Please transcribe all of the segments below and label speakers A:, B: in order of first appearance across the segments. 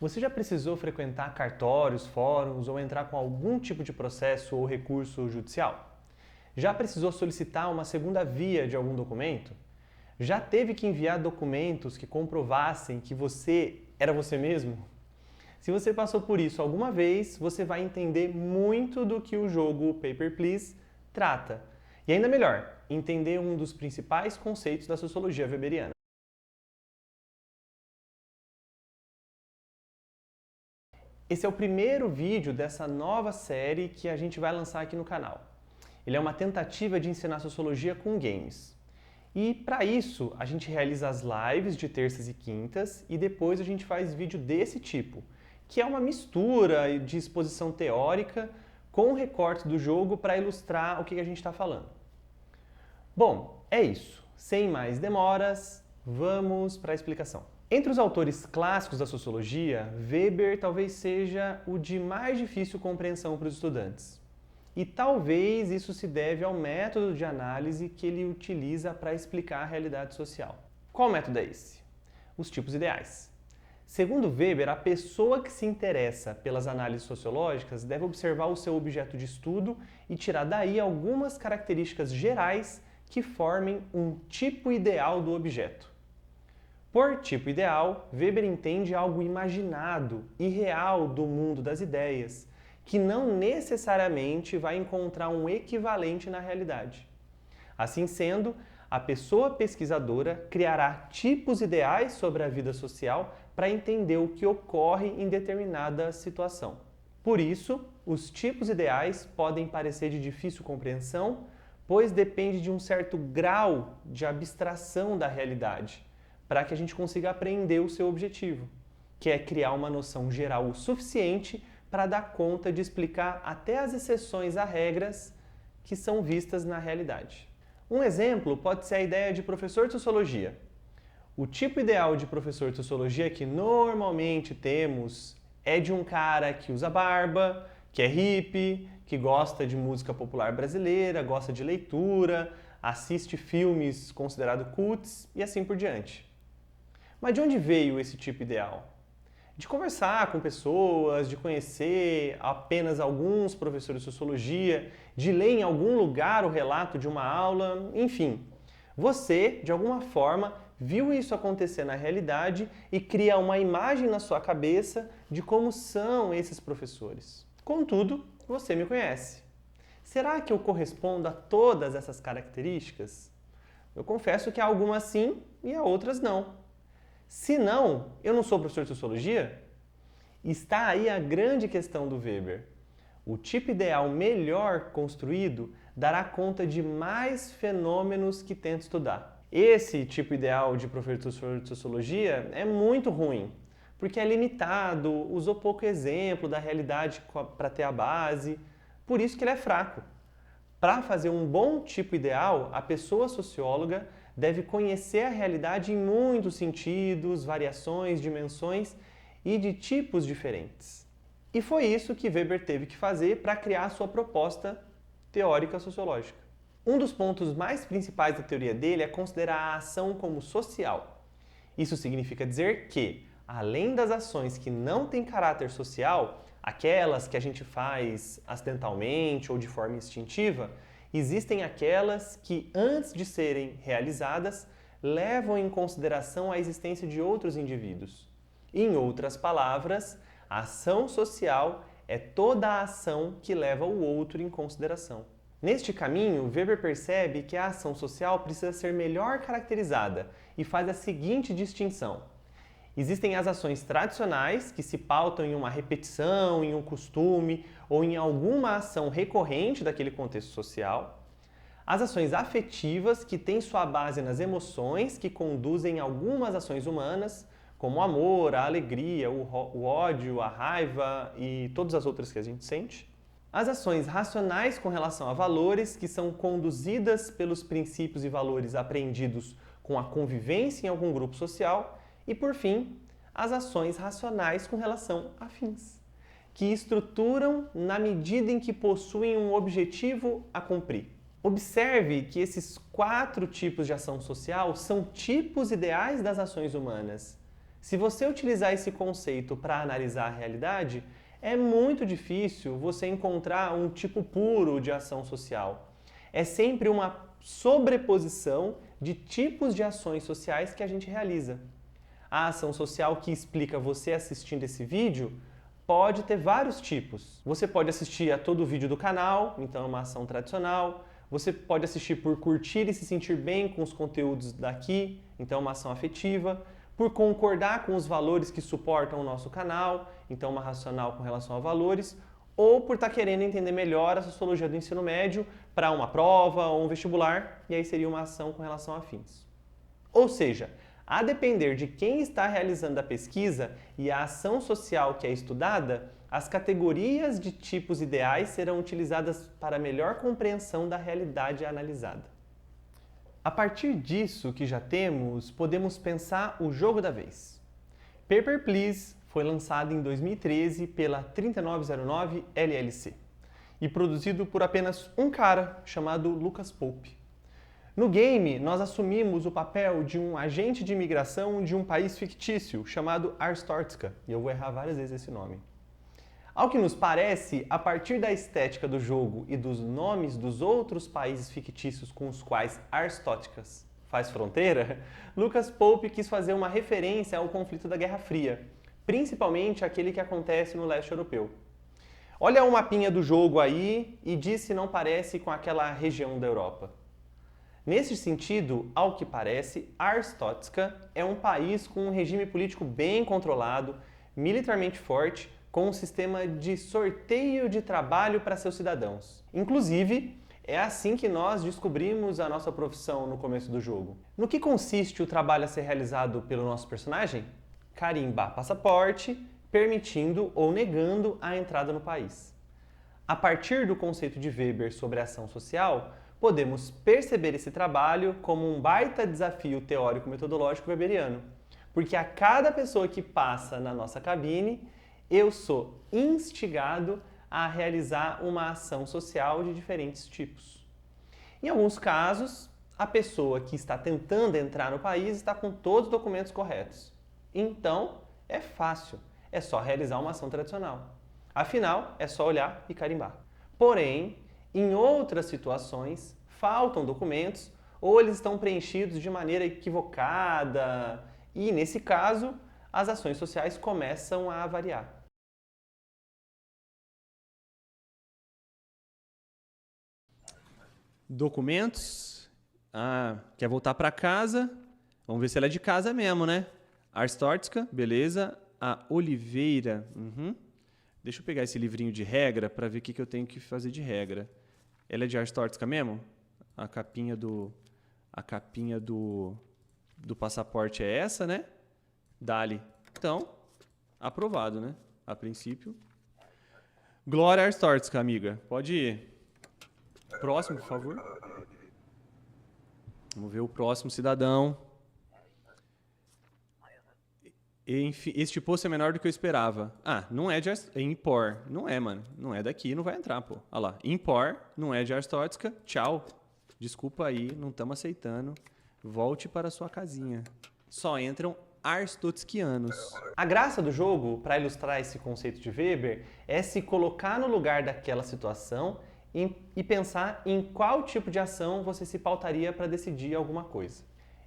A: Você já precisou frequentar cartórios, fóruns ou entrar com algum tipo de processo ou recurso judicial? Já precisou solicitar uma segunda via de algum documento? Já teve que enviar documentos que comprovassem que você era você mesmo? Se você passou por isso alguma vez, você vai entender muito do que o jogo Paper, Please trata. E ainda melhor, entender um dos principais conceitos da sociologia weberiana. Esse é o primeiro vídeo dessa nova série que a gente vai lançar aqui no canal. Ele é uma tentativa de ensinar sociologia com games. E para isso, a gente realiza as lives de terças e quintas e depois a gente faz vídeo desse tipo, que é uma mistura de exposição teórica com recortes do jogo para ilustrar o que a gente está falando. Bom, é isso. Sem mais demoras, vamos para a explicação. Entre os autores clássicos da sociologia, Weber talvez seja o de mais difícil compreensão para os estudantes. E talvez isso se deve ao método de análise que ele utiliza para explicar a realidade social. Qual método é esse? Os tipos ideais. Segundo Weber, a pessoa que se interessa pelas análises sociológicas deve observar o seu objeto de estudo e tirar daí algumas características gerais que formem um tipo ideal do objeto. Por tipo ideal, Weber entende algo imaginado e real do mundo das ideias, que não necessariamente vai encontrar um equivalente na realidade. Assim sendo, a pessoa pesquisadora criará tipos ideais sobre a vida social para entender o que ocorre em determinada situação. Por isso, os tipos ideais podem parecer de difícil compreensão, pois depende de um certo grau de abstração da realidade, para que a gente consiga aprender o seu objetivo, que é criar uma noção geral o suficiente para dar conta de explicar até as exceções a regras que são vistas na realidade. Um exemplo pode ser a ideia de professor de sociologia. O tipo ideal de professor de sociologia que normalmente temos é de um cara que usa barba, que é hippie, que gosta de música popular brasileira, gosta de leitura, assiste filmes considerados cults e assim por diante. Mas de onde veio esse tipo ideal? De conversar com pessoas, de conhecer apenas alguns professores de sociologia, de ler em algum lugar o relato de uma aula, enfim. Você, de alguma forma, viu isso acontecer na realidade e cria uma imagem na sua cabeça de como são esses professores. Contudo, você me conhece. Será que eu correspondo a todas essas características? Eu confesso que há algumas sim e há outras não. Se não, eu não sou professor de sociologia? Está aí a grande questão do Weber. O tipo ideal melhor construído dará conta de mais fenômenos que tenta estudar. Esse tipo ideal de professor de sociologia é muito ruim, porque é limitado, usou pouco exemplo da realidade para ter a base, por isso que ele é fraco. Para fazer um bom tipo ideal, a pessoa socióloga deve conhecer a realidade em muitos sentidos, variações, dimensões e de tipos diferentes. E foi isso que Weber teve que fazer para criar a sua proposta teórica sociológica. Um dos pontos mais principais da teoria dele é considerar a ação como social. Isso significa dizer que, além das ações que não têm caráter social, aquelas que a gente faz acidentalmente ou de forma instintiva, existem aquelas que, antes de serem realizadas, levam em consideração a existência de outros indivíduos. Em outras palavras, a ação social é toda a ação que leva o outro em consideração. Neste caminho, Weber percebe que a ação social precisa ser melhor caracterizada e faz a seguinte distinção. Existem as ações tradicionais, que se pautam em uma repetição, em um costume ou em alguma ação recorrente daquele contexto social. As ações afetivas, que têm sua base nas emoções, que conduzem algumas ações humanas, como o amor, a alegria, o ódio, a raiva e todas as outras que a gente sente. As ações racionais com relação a valores, que são conduzidas pelos princípios e valores aprendidos com a convivência em algum grupo social. E, por fim, as ações racionais com relação a fins, que estruturam na medida em que possuem um objetivo a cumprir. Observe que esses 4 tipos de ação social são tipos ideais das ações humanas, Se você utilizar esse conceito para analisar a realidade, é muito difícil você encontrar um tipo puro de ação social. É sempre uma sobreposição de tipos de ações sociais que a gente realiza. A ação social que explica você assistindo esse vídeo pode ter vários tipos. Você pode assistir a todo o vídeo do canal, então é uma ação tradicional. Você pode assistir por curtir e se sentir bem com os conteúdos daqui, então é uma ação afetiva. Por concordar com os valores que suportam o nosso canal, então uma racional com relação a valores. Ou por estar querendo entender melhor a sociologia do ensino médio para uma prova ou um vestibular, e aí seria uma ação com relação a fins. Ou seja, a depender de quem está realizando a pesquisa e a ação social que é estudada, as categorias de tipos ideais serão utilizadas para melhor compreensão da realidade analisada. A partir disso que já temos, podemos pensar o jogo da vez. Paper, Please foi lançado em 2013 pela 3909 LLC e produzido por apenas um cara chamado Lucas Pope. No game, nós assumimos o papel de um agente de imigração de um país fictício chamado Arstortka, e eu vou errar várias vezes esse nome. Ao que nos parece, a partir da estética do jogo e dos nomes dos outros países fictícios com os quais Arstóticas faz fronteira, Lucas Pope quis fazer uma referência ao conflito da Guerra Fria, principalmente aquele que acontece no leste europeu. Olha o mapinha do jogo aí e diz se não parece com aquela região da Europa. Nesse sentido, ao que parece, Arstótica é um país com um regime político bem controlado, militarmente forte, com um sistema de sorteio de trabalho para seus cidadãos. Inclusive, é assim que nós descobrimos a nossa profissão no começo do jogo. No que consiste o trabalho a ser realizado pelo nosso personagem? Carimbar passaporte, permitindo ou negando a entrada no país. A partir do conceito de Weber sobre a ação social, podemos perceber esse trabalho como um baita desafio teórico-metodológico weberiano, porque a cada pessoa que passa na nossa cabine, eu sou instigado a realizar uma ação social de diferentes tipos. Em alguns casos, a pessoa que está tentando entrar no país está com todos os documentos corretos. Então, é fácil, é só realizar uma ação tradicional. Afinal, é só olhar e carimbar. Porém, em outras situações, faltam documentos ou eles estão preenchidos de maneira equivocada e, nesse caso, as ações sociais começam a variar. Documentos. Quer voltar para casa? Vamos ver se ela é de casa mesmo, né? Arstótica, beleza. A Oliveira. Deixa eu pegar esse livrinho de regra para ver o que eu tenho que fazer de regra. Ela é de Arstótica mesmo? A capinha do passaporte é essa, né? Dali. Então, aprovado, né? A princípio. Glória Arstótica, amiga. Pode ir. Próximo, por favor. Vamos ver o próximo cidadão. Enfim, este posto é menor do que eu esperava. Não é de Impor. Não é, mano. Não é daqui, não vai entrar, pô. Olha lá. Impor, não é de Arstótica. Tchau. Desculpa aí, não estamos aceitando. Volte para sua casinha. Só entram arstotskianos. A graça do jogo, para ilustrar esse conceito de Weber, é se colocar no lugar daquela situação e pensar em qual tipo de ação você se pautaria para decidir alguma coisa.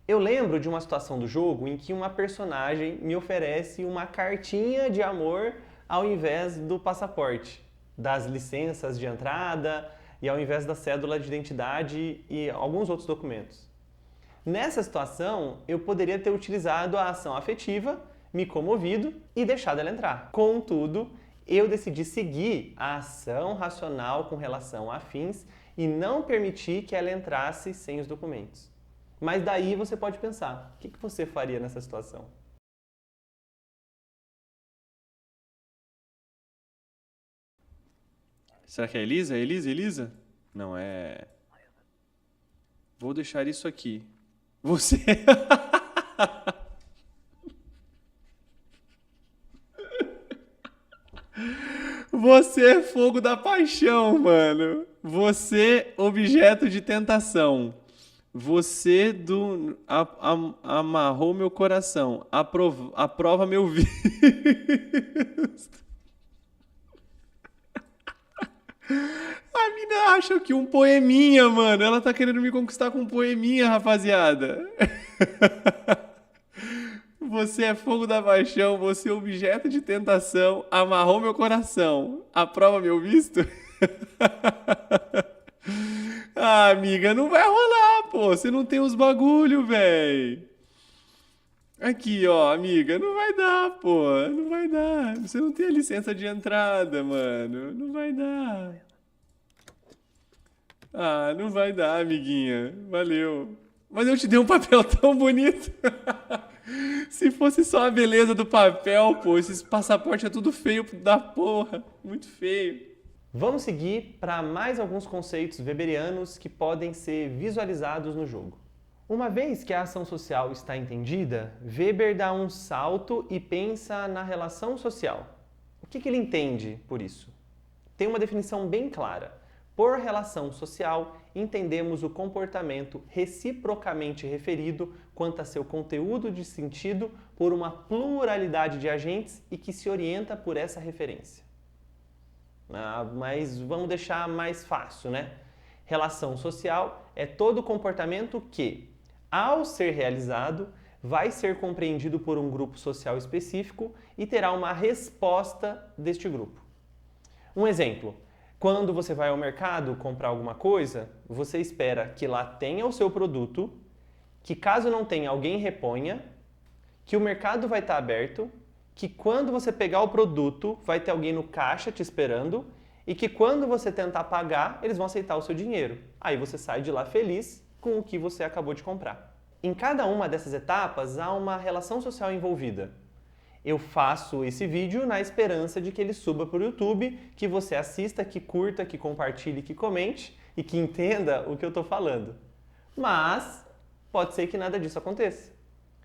A: Eu lembro de uma situação do jogo em que uma personagem me oferece uma cartinha de amor ao invés do passaporte, das licenças de entrada e ao invés da cédula de identidade e alguns outros documentos. Nessa situação, eu poderia ter utilizado a ação afetiva, me comovido e deixado ela entrar. Contudo, eu decidi seguir a ação racional com relação a fins e não permitir que ela entrasse sem os documentos. Mas daí você pode pensar, o que você faria nessa situação? Será que é Elisa? Elisa? Não, é... Vou deixar isso aqui. Você... Você é fogo da paixão, mano. Você, objeto de tentação.
B: amarrou meu coração. Aprova meu visto. A mina acha que um poeminha, mano. Ela tá querendo me conquistar com um poeminha, rapaziada. Você é fogo da paixão, você é objeto de tentação, amarrou meu coração. Aprova meu visto? Ah, amiga, não vai rolar, pô. Você não tem os bagulho, véi. Aqui, ó, amiga, não vai dar, pô. Não vai dar. Você não tem a licença de entrada, mano. Não vai dar. Ah, não vai dar, amiguinha. Valeu. Mas eu te dei um papel tão bonito. Se fosse só a beleza do papel, pô, esses passaportes é tudo feio da porra. Muito feio.
A: Vamos seguir para mais alguns conceitos weberianos que podem ser visualizados no jogo. Uma vez que a ação social está entendida, Weber dá um salto e pensa na relação social. O que ele entende por isso? Tem uma definição bem clara. Por relação social, entendemos o comportamento reciprocamente referido quanto a seu conteúdo de sentido por uma pluralidade de agentes e que se orienta por essa referência. Mas vamos deixar mais fácil, né? Relação social é todo comportamento que, ao ser realizado, vai ser compreendido por um grupo social específico e terá uma resposta deste grupo. Um exemplo. Quando você vai ao mercado comprar alguma coisa, você espera que lá tenha o seu produto, que caso não tenha, alguém reponha, que o mercado vai estar aberto, que quando você pegar o produto, vai ter alguém no caixa te esperando e que quando você tentar pagar, eles vão aceitar o seu dinheiro. Aí você sai de lá feliz com o que você acabou de comprar. Em cada uma dessas etapas, há uma relação social envolvida. Eu faço esse vídeo na esperança de que ele suba para o YouTube, que você assista, que curta, que compartilhe, que comente e que entenda o que eu estou falando. Mas pode ser que nada disso aconteça.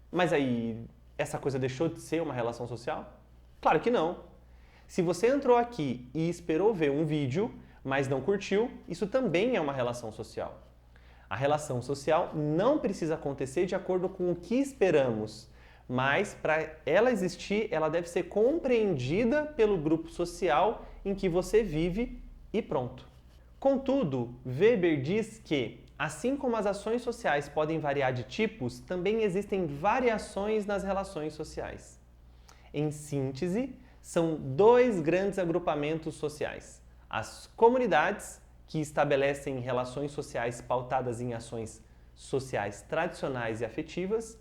A: Mas aí, essa coisa deixou de ser uma relação social? Claro que não. Se você entrou aqui e esperou ver um vídeo, mas não curtiu, isso também é uma relação social. A relação social não precisa acontecer de acordo com o que esperamos, mas para ela existir, ela deve ser compreendida pelo grupo social em que você vive e pronto. Contudo, Weber diz que, assim como as ações sociais podem variar de tipos, também existem variações nas relações sociais. Em síntese, são dois grandes agrupamentos sociais: as comunidades, que estabelecem relações sociais pautadas em ações sociais tradicionais e afetivas,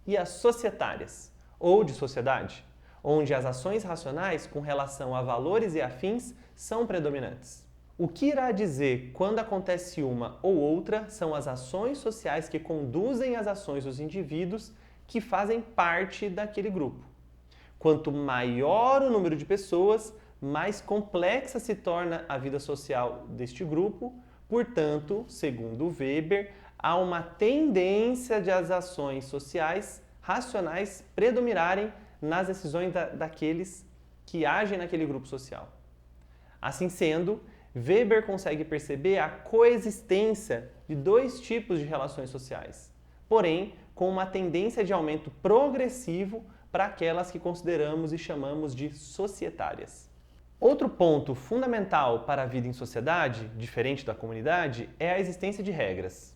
A: e as societárias, ou de sociedade, onde as ações racionais com relação a valores e afins são predominantes. O que irá dizer quando acontece uma ou outra são as ações sociais que conduzem as ações dos indivíduos que fazem parte daquele grupo. Quanto maior o número de pessoas, mais complexa se torna a vida social deste grupo. Portanto, segundo Weber, há uma tendência de as ações sociais racionais predominarem nas decisões daqueles que agem naquele grupo social. Assim sendo, Weber consegue perceber a coexistência de dois tipos de relações sociais, porém com uma tendência de aumento progressivo para aquelas que consideramos e chamamos de societárias. Outro ponto fundamental para a vida em sociedade, diferente da comunidade, é a existência de regras.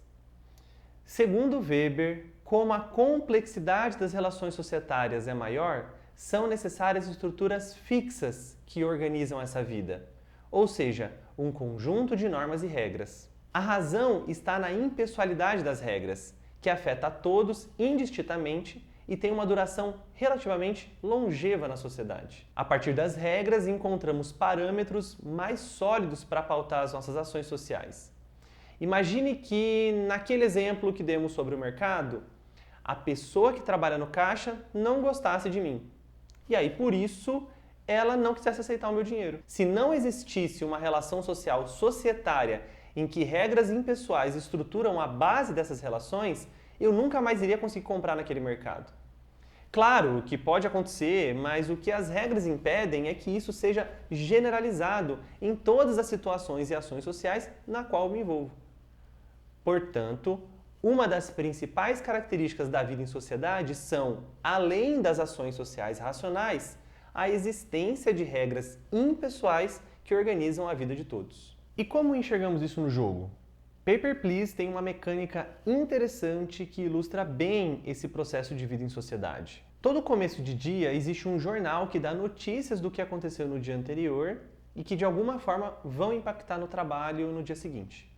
A: Segundo Weber, como a complexidade das relações societárias é maior, são necessárias estruturas fixas que organizam essa vida, ou seja, um conjunto de normas e regras. A razão está na impessoalidade das regras, que afeta a todos indistintamente e tem uma duração relativamente longeva na sociedade. A partir das regras, encontramos parâmetros mais sólidos para pautar as nossas ações sociais. Imagine que, naquele exemplo que demos sobre o mercado, a pessoa que trabalha no caixa não gostasse de mim. E aí, por isso, ela não quisesse aceitar o meu dinheiro. Se não existisse uma relação social societária em que regras impessoais estruturam a base dessas relações, eu nunca mais iria conseguir comprar naquele mercado. Claro que pode acontecer, mas o que as regras impedem é que isso seja generalizado em todas as situações e ações sociais na qual me envolvo. Portanto, Uma das principais características da vida em sociedade são, além das ações sociais racionais, a existência de regras impessoais que organizam a vida de todos. E como enxergamos isso no jogo? Paper, Please tem uma mecânica interessante que ilustra bem esse processo de vida em sociedade. Todo começo de dia existe um jornal que dá notícias do que aconteceu no dia anterior e que de alguma forma vão impactar no trabalho no dia seguinte.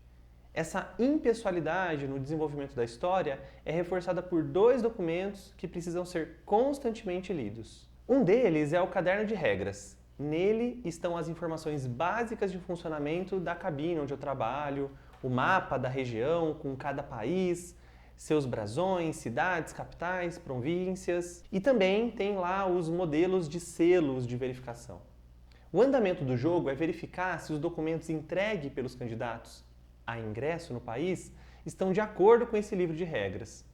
A: Essa impessoalidade no desenvolvimento da história é reforçada por 2 documentos que precisam ser constantemente lidos. Um deles é o caderno de regras. Nele estão as informações básicas de funcionamento da cabine onde eu trabalho, o mapa da região com cada país, seus brasões, cidades, capitais, províncias e também tem lá os modelos de selos de verificação. O andamento do jogo é verificar se os documentos entregues pelos candidatos a ingresso no país estão de acordo com esse livro de regras.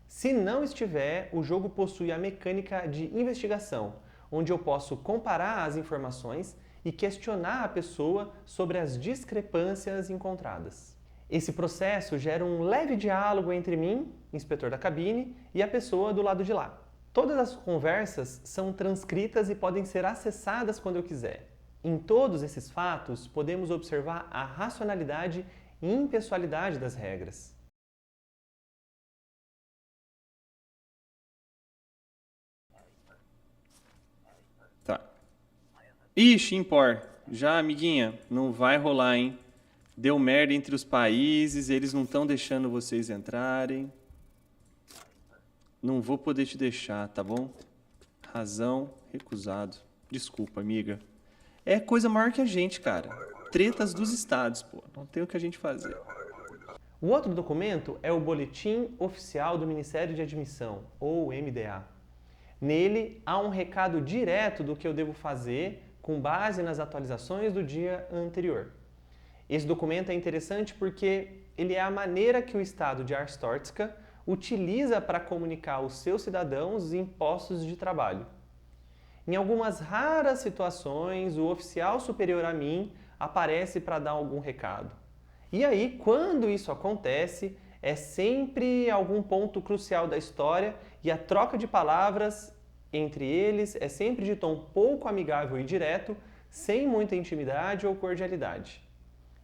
A: Se não estiver, o jogo possui a mecânica de investigação, onde eu posso comparar as informações e questionar a pessoa sobre as discrepâncias encontradas. Esse processo gera um leve diálogo entre mim, inspetor da cabine, e a pessoa do lado de lá. Todas as conversas são transcritas e podem ser acessadas quando eu quiser. Em todos esses fatos, podemos observar a racionalidade e impessoalidade das regras.
B: Tá. Ixi, impor. Já, amiguinha, não vai rolar, hein? Deu merda entre os países, eles não estão deixando vocês entrarem. Não vou poder te deixar, tá bom? Razão, recusado. Desculpa, amiga. É coisa maior que a gente, cara. Tretas dos estados, pô. Não tem o que a gente fazer.
A: O outro documento é o Boletim Oficial do Ministério de Admissão, ou MDA. Nele há um recado direto do que eu devo fazer com base nas atualizações do dia anterior. Esse documento é interessante porque ele é a maneira que o Estado de Arstotzka utiliza para comunicar aos seus cidadãos os impostos de trabalho. Em algumas raras situações, o oficial superior a mim aparece para dar algum recado. E aí, quando isso acontece, é sempre algum ponto crucial da história e a troca de palavras entre eles é sempre de tom pouco amigável e direto, sem muita intimidade ou cordialidade.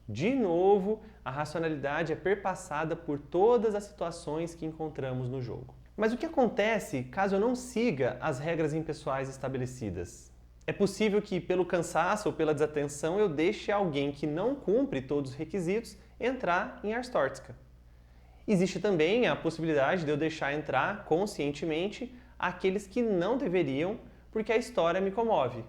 A: De novo, a racionalidade é perpassada por todas as situações que encontramos no jogo. Mas o que acontece caso eu não siga as regras impessoais estabelecidas? É possível que, pelo cansaço ou pela desatenção, eu deixe alguém que não cumpre todos os requisitos entrar em Arstotzka. Existe também a possibilidade de eu deixar entrar conscientemente aqueles que não deveriam, porque a história me comove.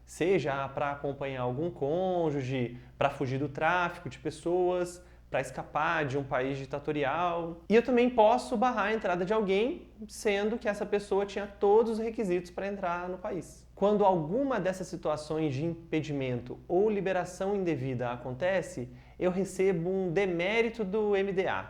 A: Seja para acompanhar algum cônjuge, para fugir do tráfico de pessoas, para escapar de um país ditatorial. E eu também posso barrar a entrada de alguém, sendo que essa pessoa tinha todos os requisitos para entrar no país. Quando alguma dessas situações de impedimento ou liberação indevida acontece, eu recebo um demérito do MDA.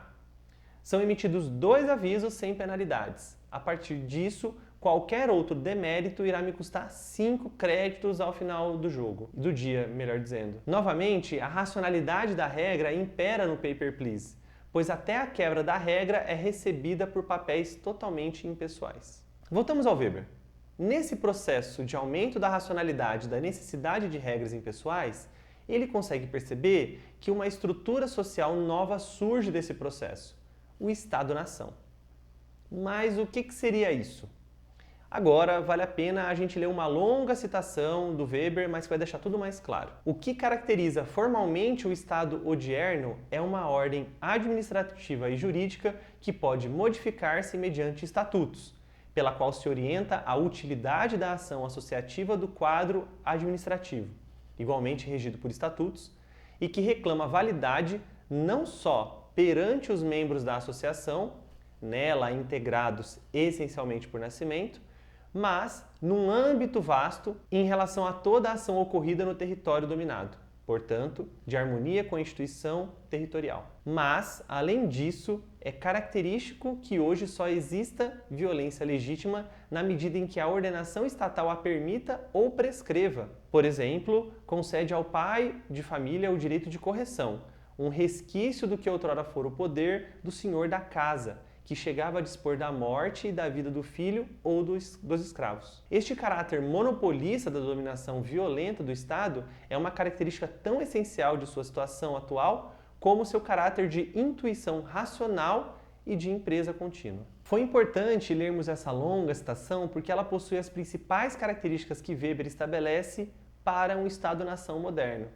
A: São emitidos 2 avisos sem penalidades. A partir disso, qualquer outro demérito irá me custar 5 créditos ao final do jogo, do dia, melhor dizendo. Novamente, a racionalidade da regra impera no Paper, Please, pois até a quebra da regra é recebida por papéis totalmente impessoais. Voltamos ao Weber. Nesse processo de aumento da racionalidade da necessidade de regras impessoais, ele consegue perceber que uma estrutura social nova surge desse processo, o Estado-nação. Mas o que seria isso? Agora, vale a pena a gente ler uma longa citação do Weber, mas que vai deixar tudo mais claro. O que caracteriza formalmente o Estado odierno é uma ordem administrativa e jurídica que pode modificar-se mediante estatutos, pela qual se orienta a utilidade da ação associativa do quadro administrativo, igualmente regido por estatutos, e que reclama validade não só perante os membros da associação, nela integrados essencialmente por nascimento, mas num âmbito vasto em relação a toda a ação ocorrida no território dominado, portanto, de harmonia com a instituição territorial. Mas, além disso, é característico que hoje só exista violência legítima na medida em que a ordenação estatal a permita ou prescreva. Por exemplo, concede ao pai de família o direito de correção, um resquício do que outrora fora o poder do senhor da casa, que chegava a dispor da morte e da vida do filho ou dos escravos. Este caráter monopolista da dominação violenta do Estado é uma característica tão essencial de sua situação atual como seu caráter de intuição racional e de empresa contínua. Foi importante lermos essa longa citação porque ela possui as principais características que Weber estabelece para um Estado-nação moderno.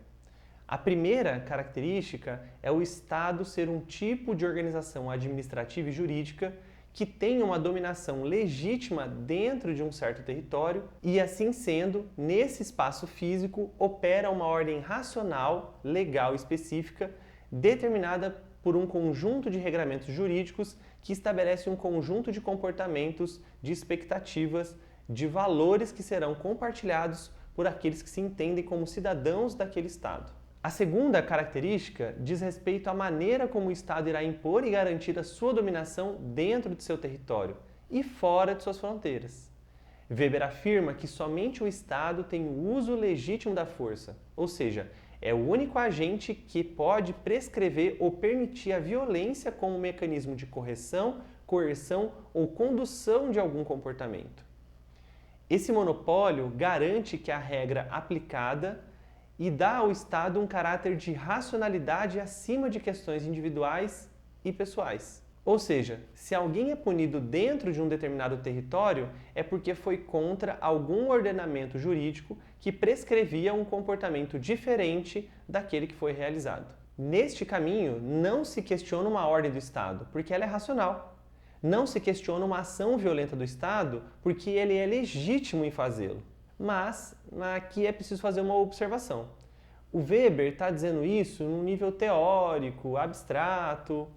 A: A primeira característica é o Estado ser um tipo de organização administrativa e jurídica que tem uma dominação legítima dentro de um certo território e, assim sendo, nesse espaço físico opera uma ordem racional, legal e específica, determinada por um conjunto de regramentos jurídicos que estabelece um conjunto de comportamentos, de expectativas, de valores que serão compartilhados por aqueles que se entendem como cidadãos daquele Estado. A segunda característica diz respeito à maneira como o Estado irá impor e garantir a sua dominação dentro de seu território e fora de suas fronteiras. Weber afirma que somente o Estado tem o uso legítimo da força, ou seja, é o único agente que pode prescrever ou permitir a violência como mecanismo de correção, coerção ou condução de algum comportamento. Esse monopólio garante que a regra aplicada e dá ao Estado um caráter de racionalidade acima de questões individuais e pessoais. Ou seja, se alguém é punido dentro de um determinado território, é porque foi contra algum ordenamento jurídico que prescrevia um comportamento diferente daquele que foi realizado. Neste caminho, não se questiona uma ordem do Estado, porque ela é racional. Não se questiona uma ação violenta do Estado, porque ele é legítimo em fazê-lo. Mas aqui é preciso fazer uma observação. O Weber está dizendo isso num nível teórico, abstrato.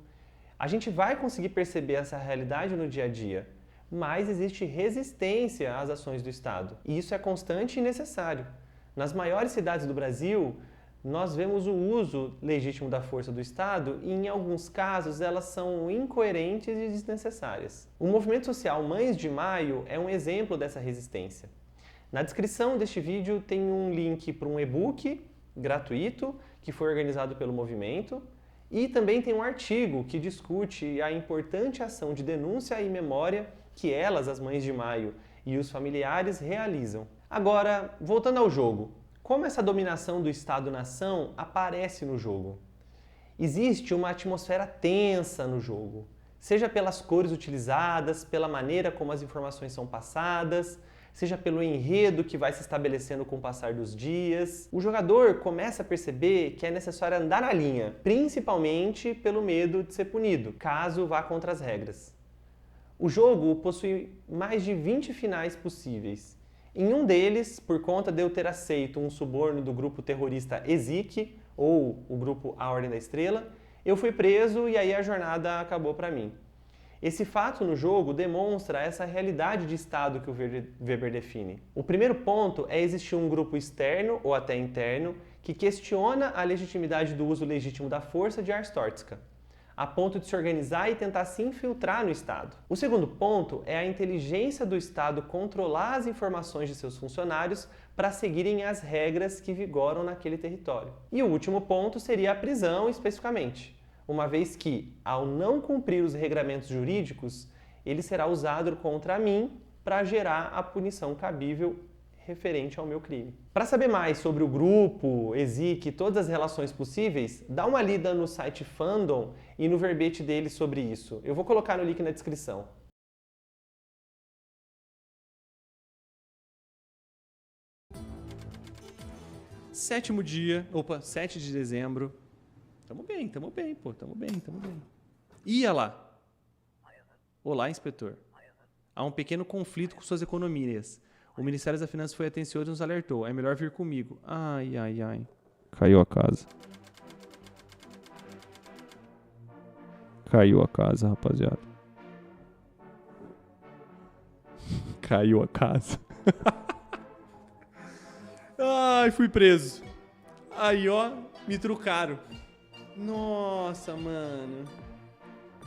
A: A gente vai conseguir perceber essa realidade no dia a dia, mas existe resistência às ações do Estado. E isso é constante e necessário. Nas maiores cidades do Brasil, nós vemos o uso legítimo da força do Estado e, em alguns casos, elas são incoerentes e desnecessárias. O movimento social Mães de Maio é um exemplo dessa resistência. Na descrição deste vídeo tem um link para um e-book gratuito que foi organizado pelo movimento e também tem um artigo que discute a importante ação de denúncia e memória que elas, as Mães de Maio e os familiares realizam. Agora, voltando ao jogo, como essa dominação do Estado-nação aparece no jogo? Existe uma atmosfera tensa no jogo, seja pelas cores utilizadas, pela maneira como as informações são passadas, seja pelo enredo que vai se estabelecendo com o passar dos dias. O jogador começa a perceber que é necessário andar na linha, principalmente pelo medo de ser punido, caso vá contra as regras. O jogo possui mais de 20 finais possíveis. Em um deles, por conta de eu ter aceito um suborno do grupo terrorista EZIC, ou o grupo A Ordem da Estrela, eu fui preso e aí a jornada acabou para mim. Esse fato no jogo demonstra essa realidade de Estado que o Weber define. O primeiro ponto é existir um grupo externo ou até interno que questiona a legitimidade do uso legítimo da força de Arstotzka, a ponto de se organizar e tentar se infiltrar no Estado. O segundo ponto é a inteligência do Estado controlar as informações de seus funcionários para seguirem as regras que vigoram naquele território. E o último ponto seria a prisão especificamente, uma vez que, ao não cumprir os regramentos jurídicos, ele será usado contra mim para gerar a punição cabível referente ao meu crime. Para saber mais sobre o grupo, EZIC e todas as relações possíveis, dá uma lida no site Fandom e no verbete dele sobre isso. Eu vou colocar no link na descrição. Sétimo dia, 7 de dezembro. Tamo bem, pô, tamo bem. Ia lá. Olá, inspetor. Há um pequeno conflito com suas economias. O Ministério das Finanças foi atencioso e nos alertou. É melhor vir comigo. Ai. Caiu a casa. Caiu a casa, rapaziada. Caiu a casa. Ai, fui preso. Aí, ó, me trucaram. Nossa, mano.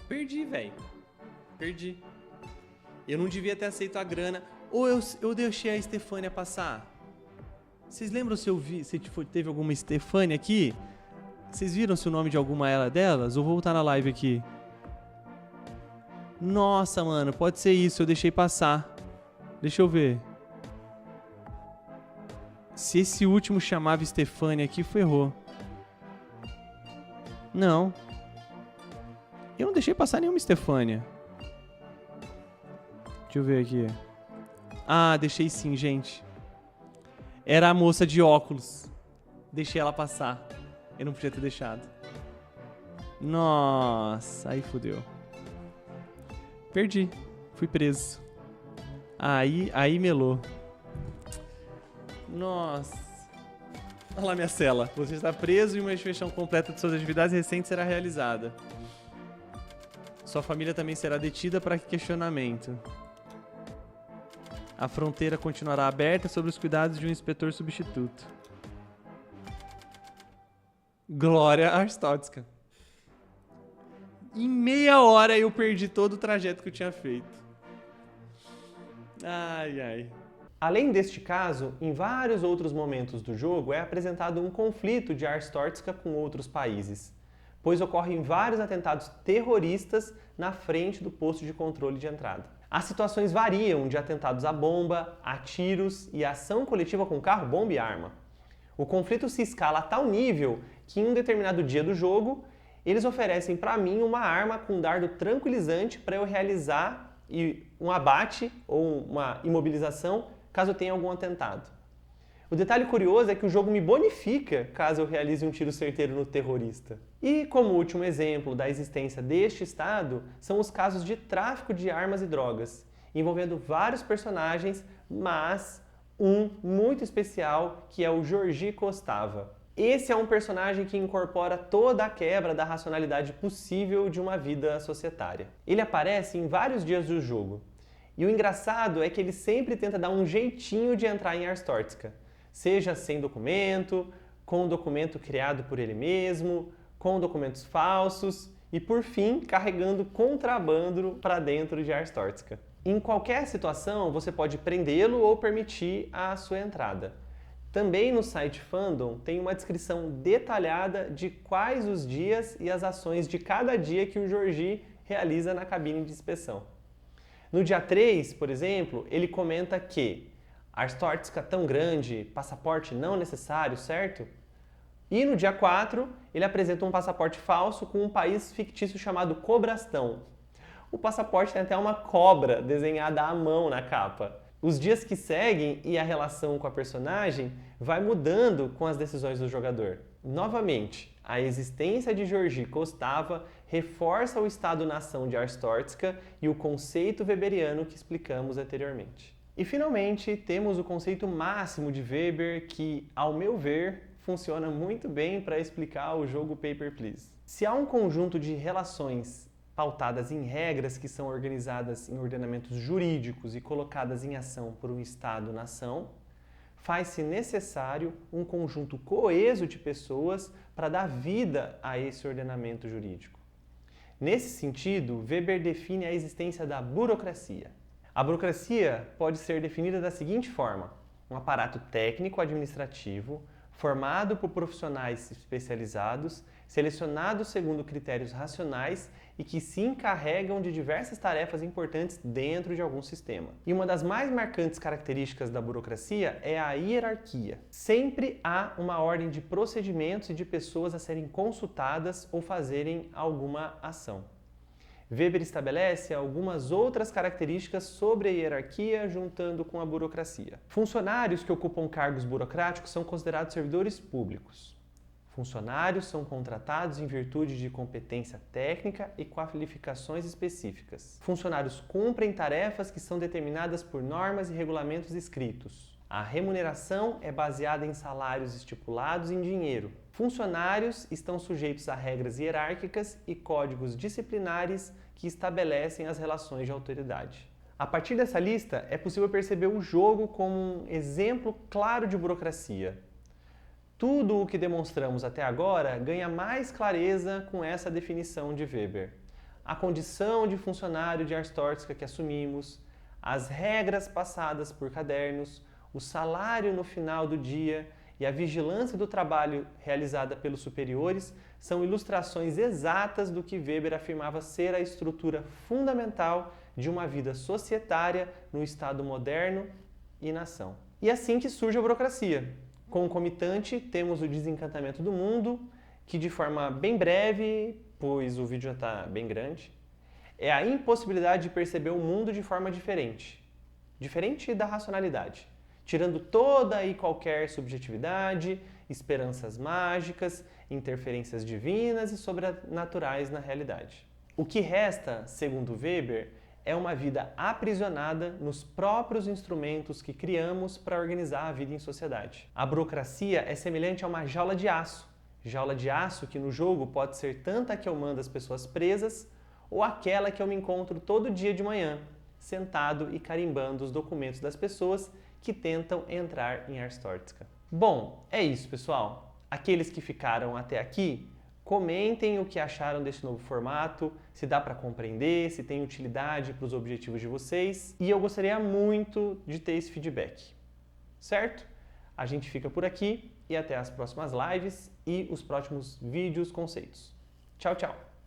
A: Perdi, velho. Perdi. Eu não devia ter aceito a grana. Ou eu deixei a Estefânia passar? Vocês lembram se teve alguma Estefânia aqui?
C: Vocês viram se o nome de alguma delas? Vou voltar na live aqui. Nossa, mano, pode ser isso, eu deixei passar. Deixa eu ver. Se esse último chamava Stefania aqui, ferrou. Não. Eu não deixei passar nenhuma Stefania. Deixa eu ver aqui. Ah, deixei sim, gente. Era a moça de óculos. Deixei ela passar. Eu não podia ter deixado. Nossa, aí fodeu. Perdi. Fui preso. Aí melou. Nossa. Olha lá minha cela. Você está preso e uma inspeção completa de suas atividades recentes será realizada. Sua família também será detida para questionamento. A fronteira continuará aberta sob os cuidados de um inspetor substituto. Glória Arstotzka. Em meia hora eu perdi todo o trajeto que eu tinha feito. Ai, ai.
A: Além deste caso, em vários outros momentos do jogo é apresentado um conflito de Arstotzka com outros países, pois ocorrem vários atentados terroristas na frente do posto de controle de entrada. As situações variam de atentados à bomba, a tiros e ação coletiva com carro, bomba e arma. O conflito se escala a tal nível que em um determinado dia do jogo, eles oferecem para mim uma arma com um dardo tranquilizante para eu realizar um abate ou uma imobilização caso eu tenha algum atentado. O detalhe curioso é que o jogo me bonifica caso eu realize um tiro certeiro no terrorista. E como último exemplo da existência deste estado, são os casos de tráfico de armas e drogas, envolvendo vários personagens, mas um muito especial que é o Georgi Kostava. Esse é um personagem que incorpora toda a quebra da racionalidade possível de uma vida societária. Ele aparece em vários dias do jogo. E o engraçado é que ele sempre tenta dar um jeitinho de entrar em Arstotzka. Seja sem documento, com um documento criado por ele mesmo, com documentos falsos e, por fim, carregando contrabando para dentro de Arstotzka. Em qualquer situação, você pode prendê-lo ou permitir a sua entrada. Também no site Fandom tem uma descrição detalhada de quais os dias e as ações de cada dia que o Georgi realiza na cabine de inspeção. No dia 3, por exemplo, ele comenta que Arstotzka tão grande, passaporte não necessário, certo? E no dia 4, ele apresenta um passaporte falso com um país fictício chamado Cobrastão. O passaporte tem até uma cobra desenhada à mão na capa. Os dias que seguem e a relação com a personagem vai mudando com as decisões do jogador. Novamente, a existência de Georgi Kostava reforça o Estado-nação de Arstotzka e o conceito weberiano que explicamos anteriormente. E finalmente, temos o conceito máximo de Weber que, ao meu ver, funciona muito bem para explicar o jogo Paper, Please. Se há um conjunto de relações pautadas em regras que são organizadas em ordenamentos jurídicos e colocadas em ação por um Estado-nação, faz-se necessário um conjunto coeso de pessoas para dar vida a esse ordenamento jurídico. Nesse sentido, Weber define a existência da burocracia. A burocracia pode ser definida da seguinte forma: um aparato técnico-administrativo formado por profissionais especializados, selecionados segundo critérios racionais e que se encarregam de diversas tarefas importantes dentro de algum sistema. E uma das mais marcantes características da burocracia é a hierarquia. Sempre há uma ordem de procedimentos e de pessoas a serem consultadas ou fazerem alguma ação. Weber estabelece algumas outras características sobre a hierarquia juntando com a burocracia. Funcionários que ocupam cargos burocráticos são considerados servidores públicos. Funcionários são contratados em virtude de competência técnica e qualificações específicas. Funcionários cumprem tarefas que são determinadas por normas e regulamentos escritos. A remuneração é baseada em salários estipulados em dinheiro. Funcionários estão sujeitos a regras hierárquicas e códigos disciplinares que estabelecem as relações de autoridade. A partir dessa lista, é possível perceber o jogo como um exemplo claro de burocracia. Tudo o que demonstramos até agora ganha mais clareza com essa definição de Weber. A condição de funcionário de Arstotzka que assumimos, as regras passadas por cadernos, o salário no final do dia e a vigilância do trabalho realizada pelos superiores são ilustrações exatas do que Weber afirmava ser a estrutura fundamental de uma vida societária no Estado moderno e nação. E assim que surge a burocracia. Concomitante, temos o desencantamento do mundo, que de forma bem breve, pois o vídeo já está bem grande, é a impossibilidade de perceber o mundo de forma diferente. Diferente da racionalidade, tirando toda e qualquer subjetividade, esperanças mágicas, interferências divinas e sobrenaturais na realidade. O que resta, segundo Weber, é uma vida aprisionada nos próprios instrumentos que criamos para organizar a vida em sociedade. A burocracia é semelhante a uma jaula de aço que no jogo pode ser tanto a que eu mando as pessoas presas ou aquela que eu me encontro todo dia de manhã, sentado e carimbando os documentos das pessoas que tentam entrar em Ars Tortica. Bom, é isso, pessoal. Aqueles que ficaram até aqui, comentem o que acharam desse novo formato, se dá para compreender, se tem utilidade para os objetivos de vocês. E eu gostaria muito de ter esse feedback, certo? A gente fica por aqui e até as próximas lives e os próximos vídeos conceitos. Tchau, tchau!